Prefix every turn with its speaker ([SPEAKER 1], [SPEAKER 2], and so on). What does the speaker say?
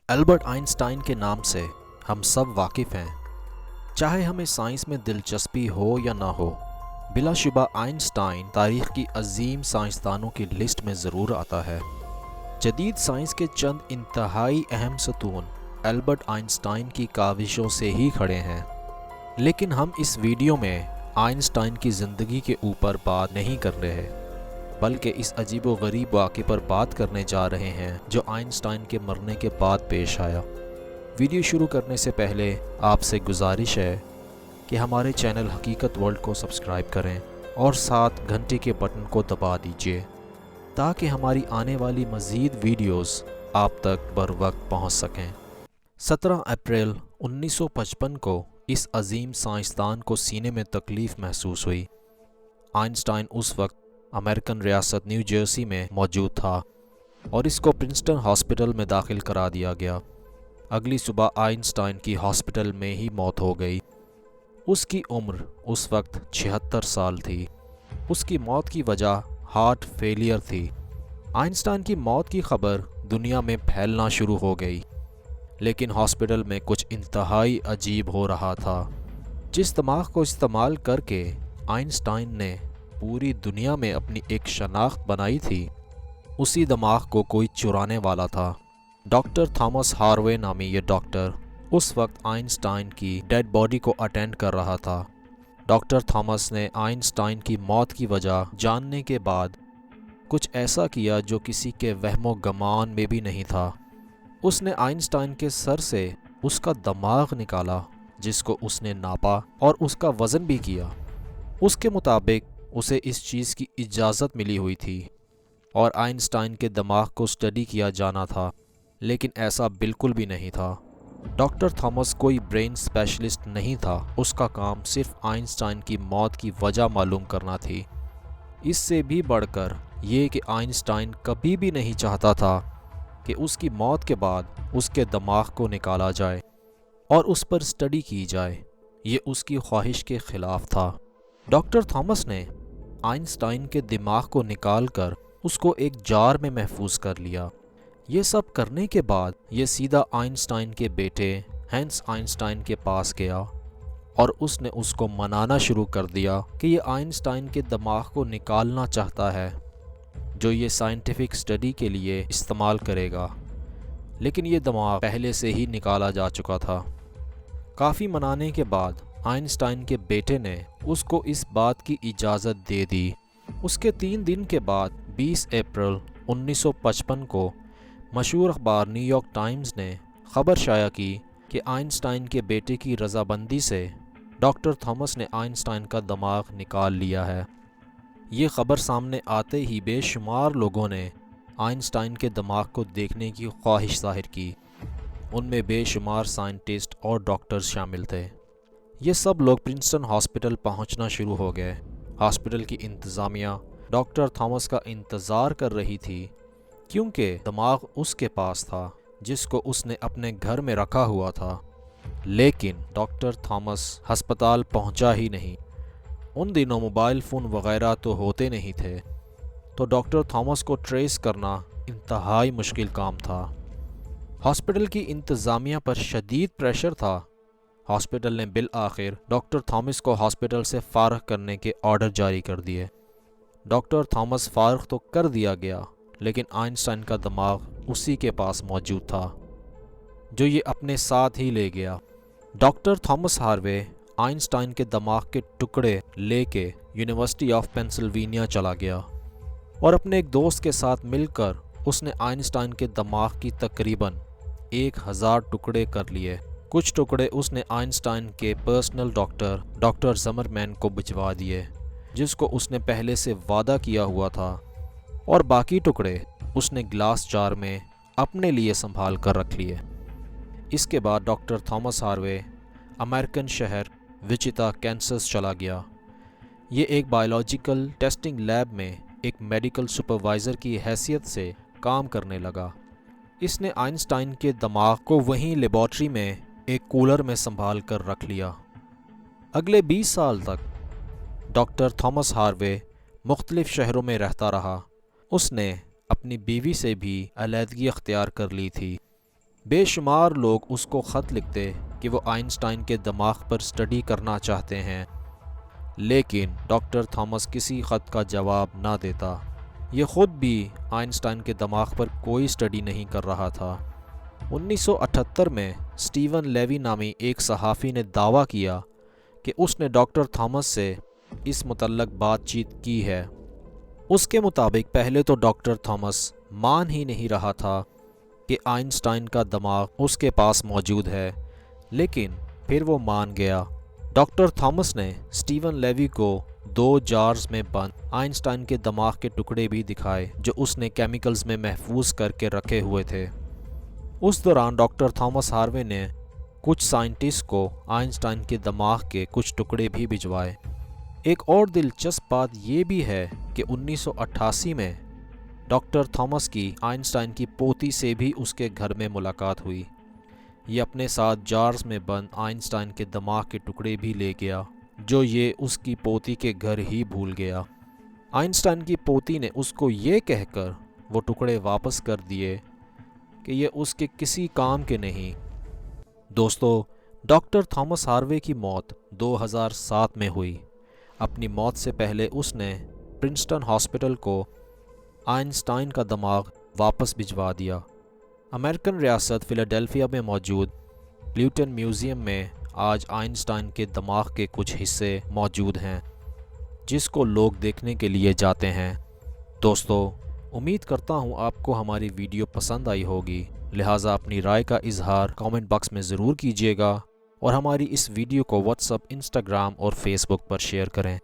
[SPEAKER 1] Albert Einstein کے نام سے ہم سب واقف ہیں، چاہے ہمیں سائنس میں دلچسپی ہو یا نہ ہو۔ بلا شبہ آئنسٹائن تاریخ کی عظیم سائنسدانوں کی لسٹ میں ضرور آتا ہے۔ جدید سائنس کے چند انتہائی اہم ستون البرٹ آئنسٹائن کی کاوشوں سے ہی کھڑے ہیں، لیکن ہم اس ویڈیو میں آئنسٹائن کی زندگی کے اوپر بات نہیں کر رہے، بلکہ اس عجیب و غریب واقعے پر بات کرنے جا رہے ہیں جو آئنسٹائن کے مرنے کے بعد پیش آیا۔ ویڈیو شروع کرنے سے پہلے آپ سے گزارش ہے کہ ہمارے چینل حقیقت ورلڈ کو سبسکرائب کریں اور ساتھ گھنٹی کے بٹن کو دبا دیجیے تاکہ ہماری آنے والی مزید ویڈیوز آپ تک بر وقت پہنچ سکیں۔ 17 اپریل 1955 کو اس عظیم سائنسدان کو سینے میں تکلیف محسوس ہوئی۔ آئنسٹائن اس وقت امریکن ریاست نیو جرسی میں موجود تھا اور اس کو پرنسٹن ہاسپٹل میں داخل کرا دیا گیا۔ اگلی صبح آئنسٹائن کی ہاسپٹل میں ہی موت ہو گئی۔ اس کی عمر اس وقت 76 سال تھی۔ اس کی موت کی وجہ ہارٹ فیلئر تھی۔ آئنسٹائن کی موت کی خبر دنیا میں پھیلنا شروع ہو گئی، لیکن ہاسپٹل میں کچھ انتہائی عجیب ہو رہا تھا۔ جس دماغ کو استعمال کر کے آئنسٹائن نے پوری دنیا میں اپنی ایک شناخت بنائی تھی، اسی دماغ کو کوئی چرانے والا تھا۔ ڈاکٹر تھامس ہاروے نامی یہ ڈاکٹر اس وقت آئنسٹائن کی ڈیڈ باڈی کو اٹینڈ کر رہا تھا۔ ڈاکٹر تھامس نے آئنسٹائن کی موت کی وجہ جاننے کے بعد کچھ ایسا کیا جو کسی کے وہم و گمان میں بھی نہیں تھا۔ اس نے آئنسٹائن کے سر سے اس کا دماغ نکالا، جس کو اس نے ناپا اور اس کا وزن بھی کیا۔ اس کے مطابق اسے اس چیز کی اجازت ملی ہوئی تھی اور آئنسٹائن کے دماغ کو اسٹڈی کیا جانا تھا، لیکن ایسا بالکل بھی نہیں تھا۔ ڈاکٹر تھامس کوئی برین اسپیشلسٹ نہیں تھا، اس کا کام صرف آئنسٹائن کی موت کی وجہ معلوم کرنا تھی۔ اس سے بھی بڑھ کر یہ کہ آئنسٹائن کبھی بھی نہیں چاہتا تھا کہ اس کی موت کے بعد اس کے دماغ کو نکالا جائے اور اس پر اسٹڈی کی جائے۔ یہ اس کی خواہش کے خلاف تھا۔ ڈاکٹر تھامس نے آئنسٹائن کے دماغ کو نکال کر اس کو ایک جار میں محفوظ کر لیا۔ یہ سب کرنے کے بعد یہ سیدھا آئنسٹائن کے بیٹے ہینس آئنسٹائن کے پاس گیا اور اس نے اس کو منانا شروع کر دیا کہ یہ آئنسٹائن کے دماغ کو نکالنا چاہتا ہے جو یہ سائنٹیفک اسٹڈی کے لیے استعمال کرے گا، لیکن یہ دماغ پہلے سے ہی نکالا جا چکا تھا۔ کافی منانے کے بعد آئنسٹائن کے بیٹے نے اس کو اس بات کی اجازت دے دی۔ اس کے 3 دن کے بعد 20 اپریل 1955 کو مشہور اخبار نیو یارک ٹائمز نے خبر شائع کی کہ آئنسٹائن کے بیٹے کی رضامندی سے ڈاکٹر تھامس نے آئنسٹائن کا دماغ نکال لیا ہے۔ یہ خبر سامنے آتے ہی بے شمار لوگوں نے آئنسٹائن کے دماغ کو دیکھنے کی خواہش ظاہر کی۔ ان میں بے شمار سائنٹسٹ اور ڈاکٹرز شامل تھے۔ یہ سب لوگ پرنسٹن ہاسپٹل پہنچنا شروع ہو گئے۔ ہاسپٹل کی انتظامیہ ڈاکٹر تھامس کا انتظار کر رہی تھی، کیونکہ دماغ اس کے پاس تھا جس کو اس نے اپنے گھر میں رکھا ہوا تھا، لیکن ڈاکٹر تھامس ہسپتال پہنچا ہی نہیں۔ ان دنوں موبائل فون وغیرہ تو ہوتے نہیں تھے، تو ڈاکٹر تھامس کو ٹریس کرنا انتہائی مشکل کام تھا۔ ہاسپٹل کی انتظامیہ پر شدید پریشر تھا۔ ہاسپٹل نے بالآخر ڈاکٹر تھامس کو ہاسپٹل سے فارغ کرنے کے آرڈر جاری کر دیے۔ ڈاکٹر تھامس فارغ تو کر دیا گیا، لیکن آئنسٹائن کا دماغ اسی کے پاس موجود تھا جو یہ اپنے ساتھ ہی لے گیا۔ ڈاکٹر تھامس ہاروے آئنسٹائن کے دماغ کے ٹکڑے لے کے یونیورسٹی آف پینسلوینیا چلا گیا اور اپنے ایک دوست کے ساتھ مل کر اس نے آئنسٹائن کے دماغ کی تقریباً 1000 ٹکڑے کر لیے۔ کچھ ٹکڑے اس نے آئنسٹائن کے پرسنل ڈاکٹر زمرمین کو بھجوا دیے، جس کو اس نے پہلے سے وعدہ کیا ہوا تھا، اور باقی ٹکڑے اس نے گلاس جار میں اپنے لیے سنبھال کر رکھ لیے۔ اس کے بعد ڈاکٹر تھامس ہاروے امریکن شہر وچیتا کینسس چلا گیا۔ یہ ایک بایولوجیکل ٹیسٹنگ لیب میں ایک میڈیکل سپروائزر کی حیثیت سے کام کرنے لگا۔ اس نے آئنسٹائن کے دماغ کو وہیں لیبارٹری میں ایک کولر میں سنبھال کر رکھ لیا۔ اگلے 20 سال تک ڈاکٹر تھامس ہاروے مختلف شہروں میں رہتا رہا۔ اس نے اپنی بیوی سے بھی علیحدگی اختیار کر لی تھی۔ بے شمار لوگ اس کو خط لکھتے کہ وہ آئنسٹائن کے دماغ پر سٹڈی کرنا چاہتے ہیں، لیکن ڈاکٹر تھامس کسی خط کا جواب نہ دیتا۔ یہ خود بھی آئنسٹائن کے دماغ پر کوئی سٹڈی نہیں کر رہا تھا۔ 1978 میں سٹیون لیوی نامی ایک صحافی نے دعویٰ کیا کہ اس نے ڈاکٹر تھامس سے اس متعلق بات چیت کی ہے۔ اس کے مطابق پہلے تو ڈاکٹر تھامس مان ہی نہیں رہا تھا کہ آئنسٹائن کا دماغ اس کے پاس موجود ہے، لیکن پھر وہ مان گیا۔ ڈاکٹر تھامس نے سٹیون لیوی کو 2 جارز میں بند آئنسٹائن کے دماغ کے ٹکڑے بھی دکھائے جو اس نے کیمیکلز میں محفوظ کر کے رکھے ہوئے تھے۔ اس دوران ڈاکٹر تھامس ہاروے نے کچھ سائنٹسٹ کو آئنسٹائن کے دماغ کے کچھ ٹکڑے بھی بھجوائے۔ ایک اور دلچسپ بات یہ بھی ہے کہ 1988 میں ڈاکٹر تھامس کی آئنسٹائن کی پوتی سے بھی اس کے گھر میں ملاقات ہوئی۔ یہ اپنے ساتھ جارز میں بند آئنسٹائن کے دماغ کے ٹکڑے بھی لے گیا جو یہ اس کی پوتی کے گھر ہی بھول گیا۔ آئنسٹائن کی پوتی نے اس کو یہ کہہ کر وہ ٹکڑے واپس کر دیے کہ یہ اس کے کسی کام کے نہیں۔ دوستو، ڈاکٹر تھامس ہاروے کی موت 2007 میں ہوئی۔ اپنی موت سے پہلے اس نے پرنسٹن ہاسپٹل کو آئنسٹائن کا دماغ واپس بھجوا دیا۔ امریکن ریاست فلاڈیلفیا میں موجود لیوٹن میوزیم میں آج آئنسٹائن کے دماغ کے کچھ حصے موجود ہیں جس کو لوگ دیکھنے کے لیے جاتے ہیں۔ دوستو، امید کرتا ہوں آپ کو ہماری ویڈیو پسند آئی ہوگی، لہٰذا اپنی رائے کا اظہار کامنٹ باکس میں ضرور کیجیے گا اور ہماری اس ویڈیو کو واٹس ایپ، انسٹاگرام اور فیس بک پر شیئر کریں۔